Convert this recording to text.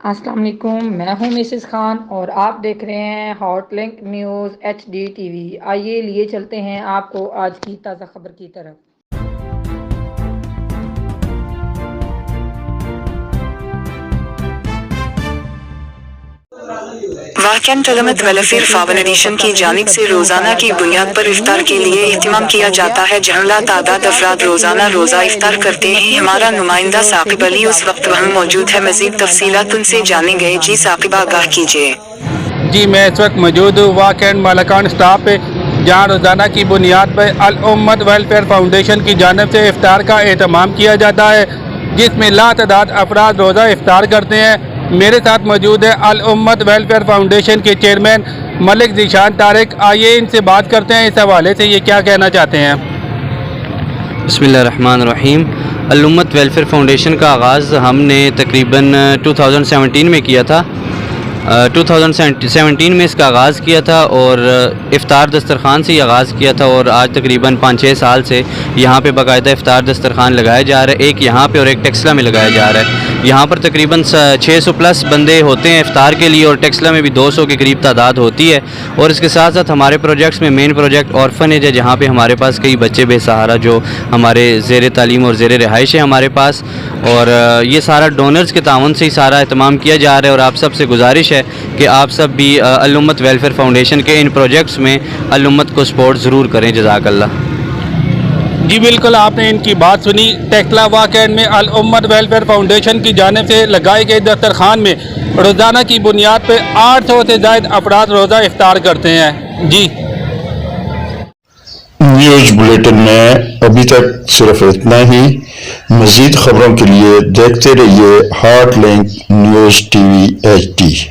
अस्सलाम वालेकुम, मैं हूं मिसेस खान और आप देख रहे हैं hot link news HD TV। आइए लिए चलते हैं आपको आज की ताज़ा खबर की तरफ। वाकंट अलमत वेलफेयर फाउंडेशन की जानिब से रोजाना की बुनियाद पर इफ्तार के लिए एहतिमाम किया जाता है, जहाँ ला तादाद अफराद रोजाना रोजा इफ्तार करते हैं। हमारा नुमाइंदा साकिब अली उस वक्त वहाँ मौजूद है। मजीद तफसीलात उनसे जानेंगे। जी साकिब, आगाह कीजिए। जी, मैं इस वक्त मौजूद हूँ वाकंट मालकान स्टॉप पे, जहाँ रोज़ाना की बुनियाद पर अल उम्मत वेलफेयर फाउंडेशन की जानिब से इफ्तार का एहतमाम किया जाता है, जिसमें लातादाद अफराद रोज़ा इफ्तार करते हैं। मेरे साथ मौजूद है अल उम्मत वेलफेयर फाउंडेशन के चेयरमैन मलिक ज़ीशान तारिक। आइए इनसे बात करते हैं, इस हवाले से ये क्या कहना चाहते हैं। बिस्मिल्लाहिर्रहमानिर्रहीम। अल उम्मत वेलफेयर फाउंडेशन का आगाज़ हमने तकरीबन 2017 में किया था। 2017 में इसका आगाज़ किया था और इफ़्तार दस्तरखान से ही आगाज़ किया था, और आज तकरीबन 5-6 साल से यहाँ पे बाकायदा इफ़्तार दस्तरखान लगाया जा रहा है। एक यहाँ पे और एक टेक्सला में लगाया जा रहा है। यहाँ पर तकरीबन 600 प्लस बंदे होते हैं इफ़्तार के लिए, और टेक्सला में भी 200 के करीब तादाद होती है। और इसके साथ साथ हमारे प्रोजेक्ट्स में मेन प्रोजेक्ट ऑर्फनेज है, जहाँ पे हमारे पास कई बच्चे बेसहारा जो हमारे ज़ेर तालीम और ज़ेर रिहाइश है हमारे पास, और ये सारा डोनर्स के ताउन से ही सारा एहतमाम किया जा रहा है। और आप सब से गुजारिश है कि आप सब भी अल उम्मत वेलफेयर फाउंडेशन के इन प्रोजेक्ट्स में अल उम्मत को सपोर्ट ज़रूर करें। जज़ाकल्लाह। जी बिल्कुल, आपने इनकी बात सुनी। टेक्सला वाकंट में अल उम्मत वेलफेयर फाउंडेशन की जानिब से लगाई गई दस्तरखान में रोज़ाना की बुनियाद पर 800 से ज़ायद अफराद रोज़ा इफ्तार करते हैं। जी, न्यूज़ बुलेटिन में अभी तक सिर्फ इतना ही। मज़ीद खबरों के लिए देखते रहिए hot link news TV HD।